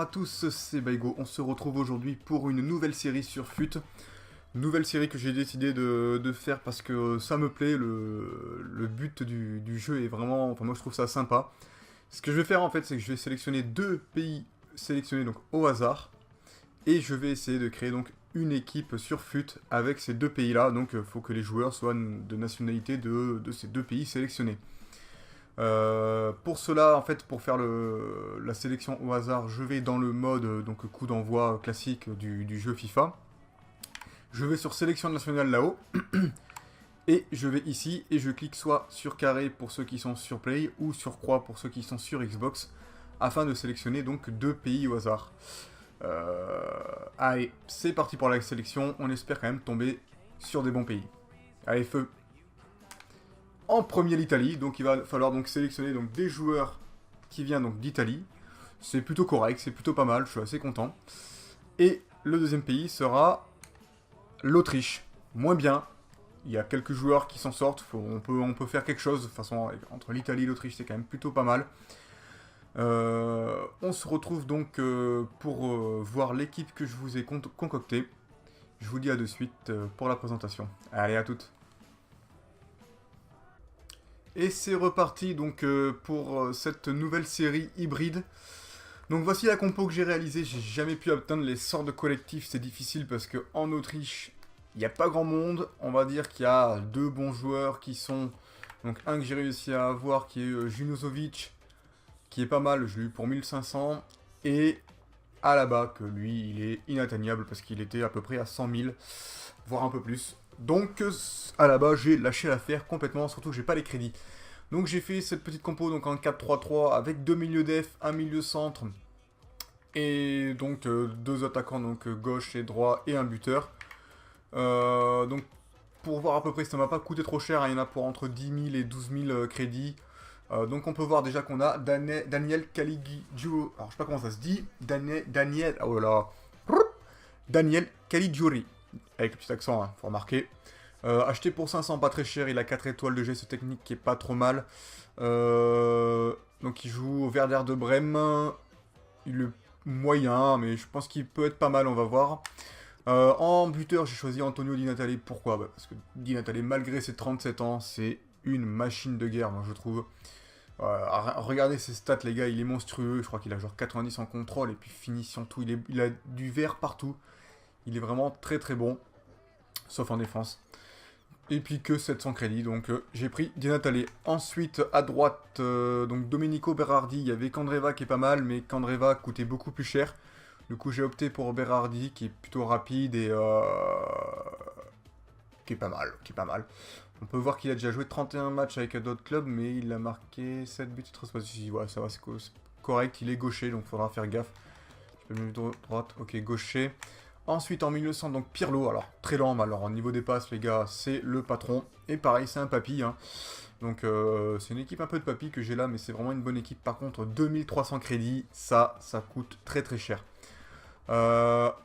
à tous, c'est Baigo. On se retrouve aujourd'hui pour une nouvelle série sur FUT. Nouvelle série que j'ai décidé de faire parce que ça me plaît. Le but du jeu est vraiment... Enfin, moi je trouve ça sympa. Ce que je vais faire en fait, c'est que je vais sélectionner deux pays sélectionnés donc au hasard. Et je vais essayer de créer donc une équipe sur FUT avec ces deux pays-là. Donc il faut que les joueurs soient de nationalité de ces deux pays sélectionnés. Pour cela, en fait, pour faire la sélection au hasard, je vais dans le mode donc coup d'envoi classique du jeu FIFA. Je vais sur sélection nationale là-haut. Et je vais ici et je clique soit sur carré pour ceux qui sont sur Play ou sur croix pour ceux qui sont sur Xbox afin de sélectionner donc deux pays au hasard. Allez, c'est parti pour la sélection. On espère quand même tomber sur des bons pays. Allez, feu! En premier l'Italie, donc il va falloir donc sélectionner donc des joueurs qui viennent donc d'Italie. C'est plutôt correct, c'est plutôt pas mal, je suis assez content. Et le deuxième pays sera l'Autriche. Moins bien, il y a quelques joueurs qui s'en sortent, on peut faire quelque chose. De toute façon, entre l'Italie et l'Autriche, c'est quand même plutôt pas mal. On se retrouve donc pour voir l'équipe que je vous ai concoctée. Je vous dis à de suite pour la présentation. Allez, à toutes. Et c'est reparti donc pour cette nouvelle série hybride. Donc voici la compo que j'ai réalisée. J'ai jamais pu atteindre les sorts de collectif, c'est difficile parce qu'en Autriche, il n'y a pas grand monde. On va dire qu'il y a deux bons joueurs qui sont... Donc un que j'ai réussi à avoir qui est Junozovic, qui est pas mal, je l'ai eu pour 1500. Et Alaba, que lui, il est inatteignable parce qu'il était à peu près à 100 000, voire un peu plus. Donc à la base j'ai lâché l'affaire complètement, surtout que j'ai pas les crédits. Donc j'ai fait cette petite compo donc en 4-3-3 avec deux milieux def, un milieu centre et donc deux attaquants donc gauche et droit et un buteur. Donc pour voir à peu près, ça m'a pas coûté trop cher, hein, il y en a pour entre 10 000 et 12 000 crédits. Donc on peut voir déjà qu'on a Daniel Caligiuri, alors je sais pas comment ça se dit, oh là là, Daniel Caligiuri. Avec le petit accent, hein, faut remarquer. Acheté pour 500, pas très cher, il a 4 étoiles de geste technique qui est pas trop mal. Donc il joue au Werder de Brême. Il est moyen, mais je pense qu'il peut être pas mal, on va voir. En buteur, j'ai choisi Antonio Di Natale. Pourquoi? Parce que Di Natale, malgré ses 37 ans, c'est une machine de guerre, moi je trouve. Regardez ses stats, les gars, il est monstrueux. Je crois qu'il a genre 90 en contrôle et puis finition, tout. Il a du vert partout. Il est vraiment très très bon, sauf en défense. Et puis que 700 crédits, donc j'ai pris Di Natale. Ensuite, à droite, donc Domenico Berardi, il y avait Candreva qui est pas mal, mais Candreva coûtait beaucoup plus cher. Du coup, j'ai opté pour Berardi, qui est plutôt rapide et qui est pas mal, On peut voir qu'il a déjà joué 31 matchs avec d'autres clubs, mais il a marqué 7 buts. Ouais, ça va, c'est correct, il est gaucher, donc il faudra faire gaffe. Je peux le mettre droite, ok, gaucher. Ensuite, en milieu centre, donc Pirlo. Alors, très lent, mais alors, au niveau des passes, les gars, c'est le patron. Et pareil, c'est un papy. Hein. Donc, c'est une équipe un peu de papy que j'ai là, mais c'est vraiment une bonne équipe. Par contre, 2300 crédits, ça coûte très très cher.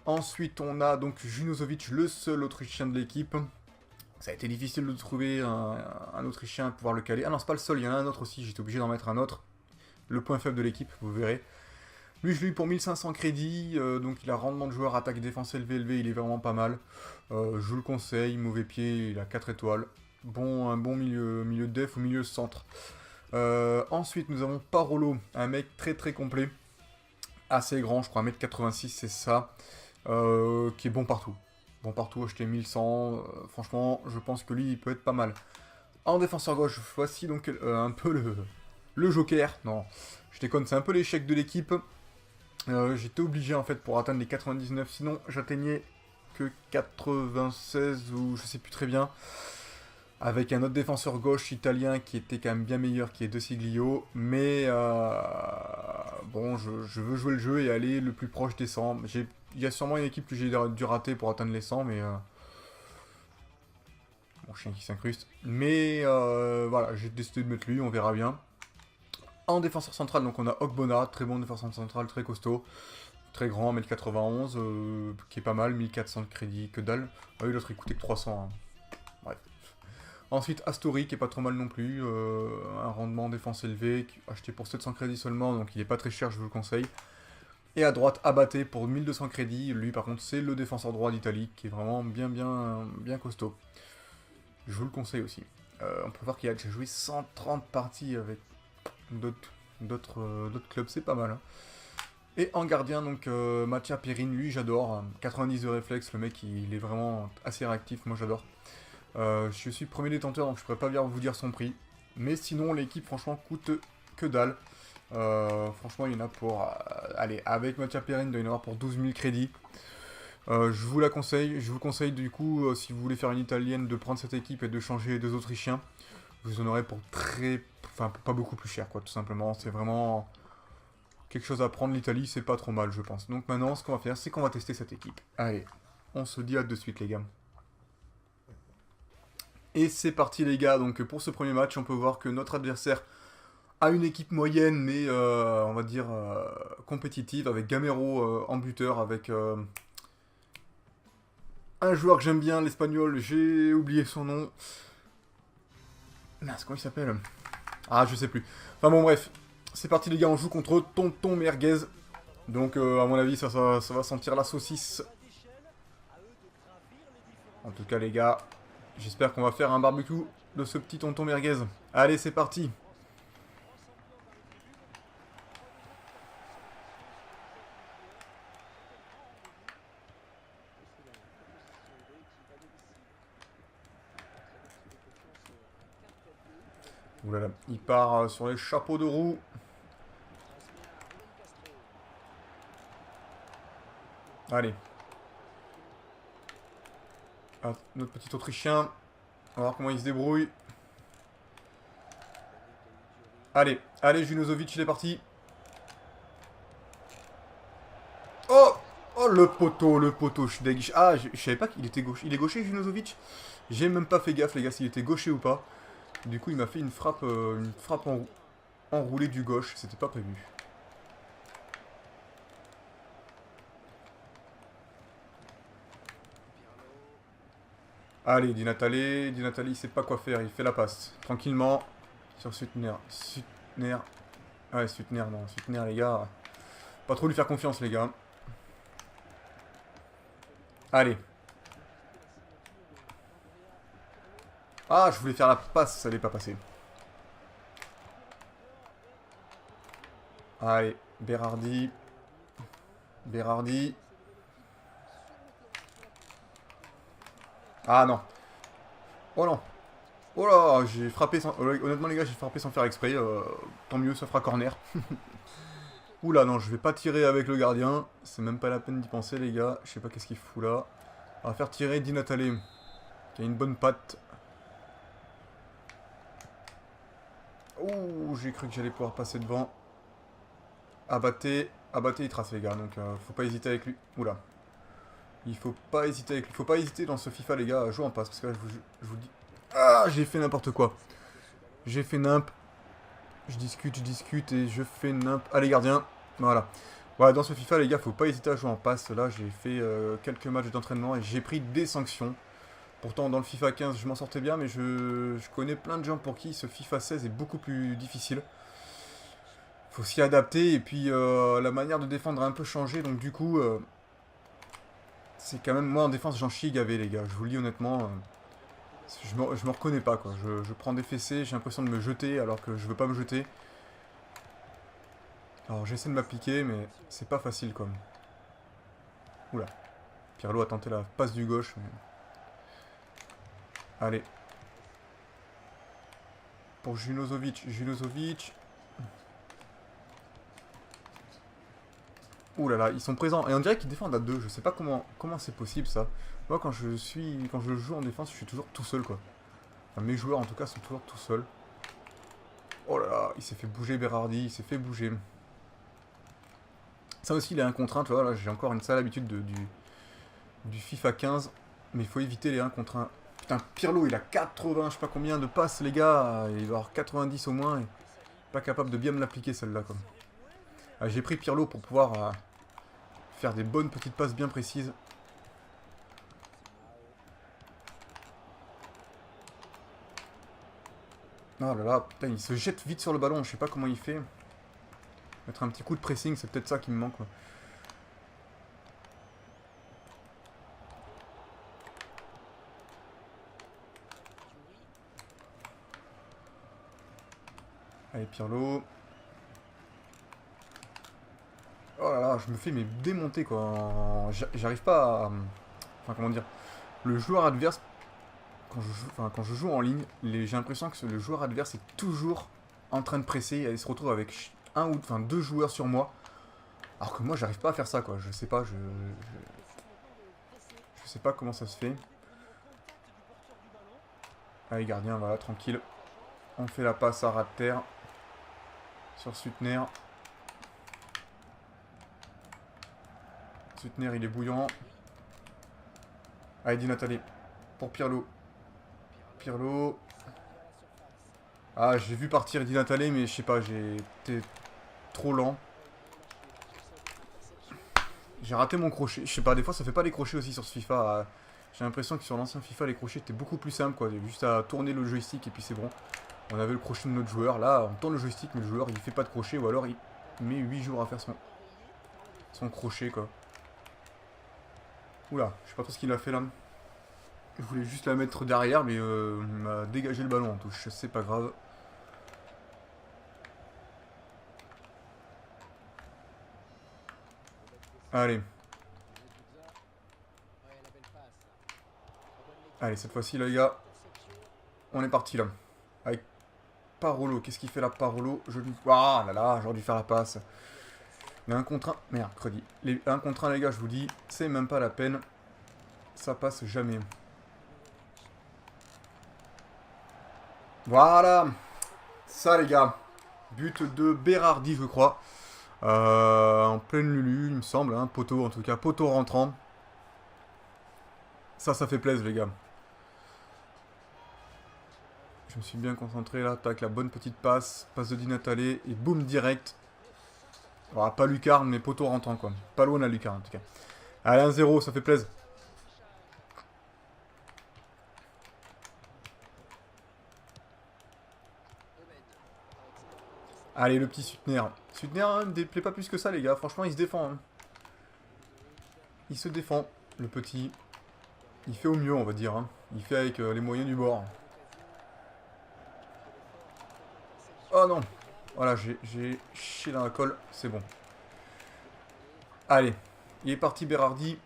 Ensuite, on a donc Junozovic, le seul Autrichien de l'équipe. Ça a été difficile de trouver un Autrichien pour pouvoir le caler. Ah non, c'est pas le seul, il y en a un autre aussi. J'étais obligé d'en mettre un autre. Le point faible de l'équipe, vous verrez. Lui, je l'ai eu pour 1500 crédits, donc il a rendement de joueur, attaque, défense élevé, il est vraiment pas mal. Je le conseille, mauvais pied, il a 4 étoiles. Un bon milieu de def ou milieu centre. Ensuite, nous avons Parolo, un mec très très complet. Assez grand, je crois 1m86, c'est ça. Qui est bon partout. Bon partout, acheté 1100. Franchement, je pense que lui, il peut être pas mal. En défenseur gauche, voici donc un peu le joker. Non, je déconne, c'est un peu l'échec de l'équipe. J'étais obligé en fait pour atteindre les 99, sinon j'atteignais que 96 ou je sais plus très bien. Avec un autre défenseur gauche italien qui était quand même bien meilleur, qui est De Siglio. Mais bon, je veux jouer le jeu et aller le plus proche des 100. Il y a sûrement une équipe que j'ai dû rater pour atteindre les 100, mais... Mon chien qui s'incruste. Mais voilà, j'ai décidé de mettre lui, on verra bien. En défenseur central, donc on a Ogbonna, très bon défenseur central, très costaud, très grand, 1m91, qui est pas mal, 1400 de crédit, que dalle. Ah oui, l'autre il coûtait que 300, hein. Bref. Ensuite, Astori, qui est pas trop mal non plus, un rendement défense élevé, acheté pour 700 crédits seulement, donc il est pas très cher, je vous le conseille. Et à droite, Abaté pour 1200 crédits. Lui, par contre, c'est le défenseur droit d'Italie, qui est vraiment bien costaud. Je vous le conseille aussi. On peut voir qu'il a déjà joué 130 parties avec d'autres clubs, c'est pas mal. Hein. Et en gardien, donc Mattia Perrine, lui j'adore. 90 de réflexe, le mec il est vraiment assez réactif, moi j'adore. Je suis premier détenteur, donc je pourrais pas bien vous dire son prix. Mais sinon, l'équipe, franchement, coûte que dalle. Franchement, il y en a pour... allez, avec Mattia Perrine, il doit y en avoir pour 12 000 crédits. Je vous la conseille. Je vous conseille, du coup, si vous voulez faire une italienne, de prendre cette équipe et de changer les deux autrichiens. Vous en aurez pour Enfin, pas beaucoup plus cher, quoi, tout simplement. C'est vraiment... quelque chose à prendre, l'Italie, c'est pas trop mal, je pense. Donc maintenant, ce qu'on va faire, c'est qu'on va tester cette équipe. Allez, on se dit à de suite, les gars. Et c'est parti, les gars. Donc pour ce premier match, on peut voir que notre adversaire a une équipe moyenne, mais on va dire compétitive, avec Gamero en buteur, avec un joueur que j'aime bien, l'Espagnol, j'ai oublié son nom. Mince, comment il s'appelle? Ah, je sais plus. Enfin bon, bref. C'est parti, les gars, on joue contre Tonton Merguez. Donc, à mon avis, ça va sentir la saucisse. En tout cas, les gars, j'espère qu'on va faire un barbecue de ce petit Tonton Merguez. Allez, c'est parti. Oulala, il part sur les chapeaux de roue. Allez. Ah, notre petit Autrichien. On va voir comment il se débrouille. Allez, allez, Junozovic, il est parti. Oh! Oh, le poteau, je suis dégueu. Ah, je savais pas qu'il était gauche. Il est gaucher, Junozovic? J'ai même pas fait gaffe, les gars, s'il était gaucher ou pas. Du coup, il m'a fait une frappe enroulée du gauche. C'était pas prévu. Allez, Di Natale, il sait pas quoi faire, il fait la passe. Tranquillement, sur Sutner. Sutner. Ouais, Sutner, non. Sutner, les gars. Pas trop lui faire confiance, les gars. Allez. Ah, je voulais faire la passe, ça n'est pas passé. Allez, Berardi. Berardi. Ah non. Oh non. Oh là, j'ai frappé sans... Honnêtement, les gars, j'ai frappé sans faire exprès. Tant mieux, ça fera corner. Oula, non, je vais pas tirer avec le gardien. C'est même pas la peine d'y penser, les gars. Je sais pas qu'est-ce qu'il fout là. On va faire tirer Di Natale, qui a une bonne patte. Ouh, j'ai cru que j'allais pouvoir passer devant. Abaté, il trace, les gars, donc faut pas hésiter avec lui. Oula. Il faut pas hésiter avec lui. Faut pas hésiter dans ce FIFA, les gars, à jouer en passe, parce que là, je vous dis... Ah, j'ai fait n'importe quoi. J'ai fait nimp. Je discute et je fais nimp. Allez, gardien. Voilà. Voilà, dans ce FIFA, les gars, faut pas hésiter à jouer en passe. Là, j'ai fait quelques matchs d'entraînement et j'ai pris des sanctions. Pourtant, dans le FIFA 15, je m'en sortais bien, mais je connais plein de gens pour qui ce FIFA 16 est beaucoup plus difficile. Faut s'y adapter, et puis la manière de défendre a un peu changé, donc du coup, c'est quand même, moi en défense, j'en chie gavé, les gars. Je vous le dis honnêtement, je me reconnais pas, quoi. Je prends des fessées, j'ai l'impression de me jeter, alors que je veux pas me jeter. Alors j'essaie de m'appliquer, mais c'est pas facile, quoi. Oula. Pirlo a tenté la passe du gauche, mais... Allez. Pour Junozovic. Ouh là là, ils sont présents. Et on dirait qu'ils défendent à deux. Je sais pas comment c'est possible, ça. Moi, quand je joue en défense, je suis toujours tout seul, quoi. Enfin, mes joueurs, en tout cas, sont toujours tout seuls. Oh là là, il s'est fait bouger, Berardi. Il s'est fait bouger. Ça aussi, il est 1 contre 1, tu vois. Là, j'ai encore une sale habitude du FIFA 15. Mais il faut éviter les 1 contre 1. Putain, Pirlo, il a 80, je sais pas combien de passes, les gars. Il doit avoir 90 au moins. Et pas capable de bien me l'appliquer, celle-là, quoi. Ah, j'ai pris Pirlo pour pouvoir faire des bonnes petites passes bien précises. Oh là là, putain, il se jette vite sur le ballon, je sais pas comment il fait. Mettre un petit coup de pressing, c'est peut-être ça qui me manque, quoi. Allez, Pirlo. Oh là là, je me fais mais démonter quoi. J'arrive pas à... Enfin, comment dire. Le joueur adverse, quand je joue en ligne, j'ai l'impression que le joueur adverse est toujours en train de presser et il se retrouve avec deux joueurs sur moi. Alors que moi, j'arrive pas à faire ça quoi. Je sais pas, je sais pas comment ça se fait. Allez, gardien, voilà, tranquille. On fait la passe à ras de terre. Sur Suttner. Suttner, il est bouillant. Allez, Di Natale. Pour Pirlo. Pirlo. Ah, j'ai vu partir Di Natale, mais je sais pas, j'ai été trop lent. J'ai raté mon crochet. Je sais pas, des fois ça fait pas les crochets aussi sur ce FIFA. J'ai l'impression que sur l'ancien FIFA, les crochets étaient beaucoup plus simples quoi. Juste à tourner le joystick et puis c'est bon. On avait le crochet de notre joueur. Là, on tourne le joystick, mais le joueur il fait pas de crochet ou alors il met 8 jours à faire son crochet quoi. Oula, je sais pas trop ce qu'il a fait là. Je voulais juste la mettre derrière, mais il m'a dégagé le ballon en touche. C'est pas grave. Allez. Allez, cette fois-ci, là, les gars. On est parti, là. Avec Parolo. Qu'est-ce qu'il fait, là, Parolo? Ah là là, j'aurais dû faire la passe. Mais un contre 1... Merde, crédit. Les 1 contre 1, les gars, je vous dis, c'est même pas la peine. Ça passe jamais. Voilà. Ça, les gars. But de Berardi, je crois. En pleine lulu, il me semble. Hein, poteau, en tout cas. Poteau rentrant. Ça fait plaisir, les gars. Je me suis bien concentré là. Tac, la bonne petite passe. Passe de Di Natale. Et boum, direct. Voilà, pas lucarne, mais poteau rentrant, quoi. Pas loin de la lucarne, en tout cas. Allez, 1-0, ça fait plaisir. Allez, le petit Suttner. Suttner ne déplaît pas plus que ça, les gars. Franchement, il se défend. Hein. Il se défend, le petit. Il fait au mieux, on va dire. Hein. Il fait avec les moyens du bord. Oh non. Voilà, j'ai chié dans la colle. C'est bon. Allez. Il est parti, Berardi.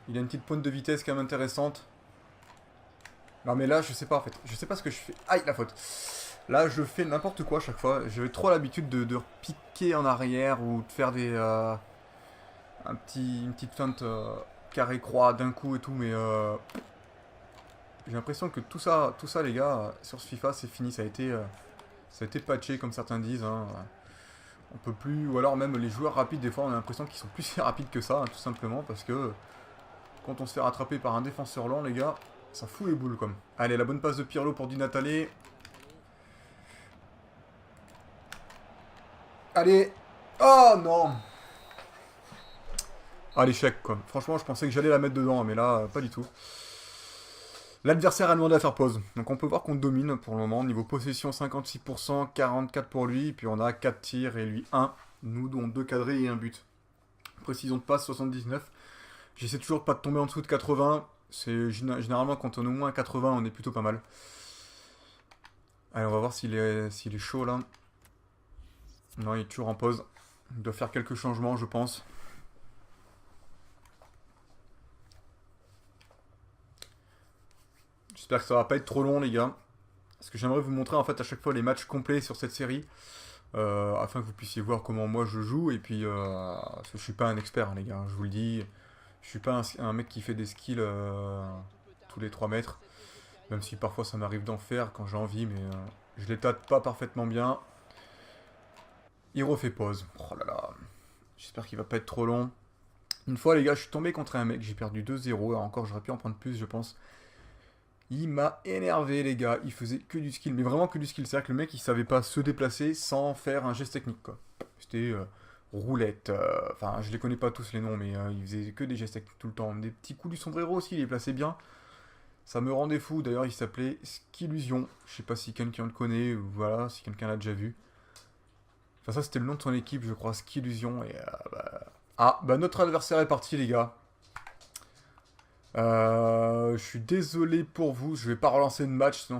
Il a une petite pointe de vitesse quand même intéressante. Non, mais là, je sais pas, en fait. Je sais pas ce que je fais. Aïe, la faute. Là, je fais n'importe quoi à chaque fois. J'avais trop l'habitude de piquer en arrière ou de faire une petite feinte carré-croix d'un coup et tout, mais j'ai l'impression que tout ça, les gars, sur ce FIFA, c'est fini. Ça a été patché, comme certains disent. Hein. On peut plus, ou alors même les joueurs rapides, des fois, on a l'impression qu'ils sont plus rapides que ça, hein, tout simplement, parce que quand on se fait rattraper par un défenseur lent, les gars, ça fout les boules, comme. Allez, la bonne passe de Pirlo pour Di Natale. Allez. Oh non. Ah, l'échec, quoi. Franchement, je pensais que j'allais la mettre dedans, mais là, pas du tout. L'adversaire a demandé à faire pause. Donc on peut voir qu'on domine pour le moment. Niveau possession, 56%, 44 pour lui. Et puis on a 4 tirs et lui 1. Nous, dont 2 cadrés et 1 but. Précision de passe, 79. J'essaie toujours de pas de tomber en dessous de 80. Généralement, quand on est au moins à 80, on est plutôt pas mal. Allez, on va voir s'il est chaud, là. Non, il est toujours en pause. Il doit faire quelques changements, je pense. J'espère que ça va pas être trop long, les gars. Parce que j'aimerais vous montrer, en fait, à chaque fois les matchs complets sur cette série. Afin que vous puissiez voir comment moi je joue. Et puis, parce que je suis pas un expert, hein, les gars. Je vous le dis. Je suis pas un mec qui fait des skills tous les 3 mètres. Même si parfois ça m'arrive d'en faire quand j'ai envie. Mais je les tâte pas parfaitement bien. Il refait pause. Oh là là. J'espère qu'il va pas être trop long. Une fois, les gars, je suis tombé contre un mec. J'ai perdu 2-0. Alors encore, j'aurais pu en prendre plus, je pense. Il m'a énervé, les gars. Il faisait que du skill. Mais vraiment que du skill. C'est-à-dire que le mec, il savait pas se déplacer sans faire un geste technique, quoi. C'était roulette. Enfin, je les connais pas tous les noms, mais il faisait que des gestes techniques tout le temps. Des petits coups du sombrero aussi, il les plaçait bien. Ça me rendait fou. D'ailleurs, il s'appelait Skillusion. Je sais pas si quelqu'un le connaît ou voilà, si quelqu'un l'a déjà vu. Enfin, ça, c'était le nom de son équipe, je crois, Skillusion. Et bah, notre adversaire est parti, les gars. Je suis désolé pour vous, je vais pas relancer le match, sinon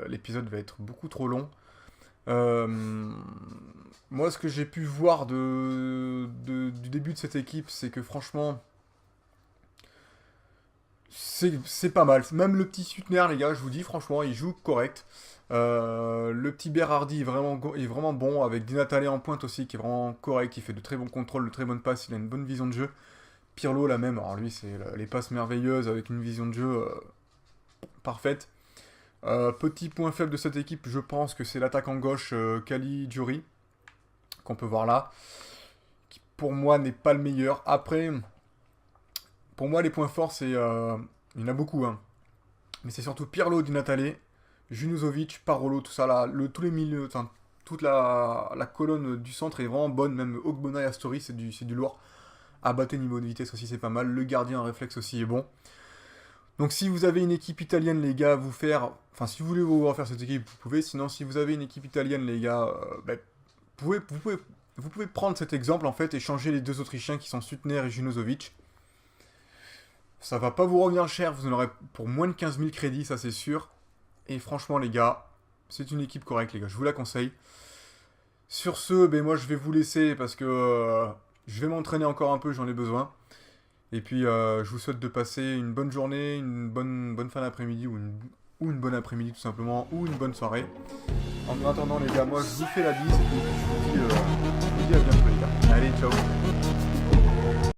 l'épisode va être beaucoup trop long. Euh, Moi, ce que j'ai pu voir du début de cette équipe, c'est que franchement, c'est pas mal. Même le petit Sutner, les gars, je vous dis, franchement, il joue correct. Le petit Berardi est vraiment bon, avec Di Natale en pointe aussi, qui est vraiment correct, il fait de très bons contrôles, de très bonnes passes, il a une bonne vision de jeu. Pirlo, la même, alors lui, c'est les passes merveilleuses, avec une vision de jeu parfaite. Petit point faible de cette équipe, je pense que c'est l'attaquant gauche Kali Djuri, qu'on peut voir là, qui pour moi n'est pas le meilleur. Après, pour moi, les points forts, il y en a beaucoup, hein. Mais c'est surtout Pirlo, Di Natale, Junuzovic, Parolo, tout ça, là, tous les milieux, enfin, toute la colonne du centre est vraiment bonne, même Ogbonna et Astori, c'est du lourd. Abaté niveau de vitesse aussi, c'est pas mal. Le gardien réflexe aussi est bon. Donc si vous avez une équipe italienne, les gars, enfin, si vous voulez vous refaire cette équipe, vous pouvez. Sinon, si vous avez une équipe italienne, les gars, vous pouvez prendre cet exemple, en fait, et changer les deux Autrichiens qui sont Suttner et Junuzovic. Ça va pas vous revenir cher, vous en aurez pour moins de 15 000 crédits, ça c'est sûr. Et franchement, les gars, c'est une équipe correcte, les gars, je vous la conseille. Sur ce, ben moi je vais vous laisser parce que je vais m'entraîner encore un peu, j'en ai besoin. Et puis je vous souhaite de passer une bonne journée, une bonne fin d'après-midi ou une bonne après-midi tout simplement, ou une bonne soirée. En attendant les gars, moi je vous fais la bise et puis je vous dis à bientôt les gars. Allez, ciao.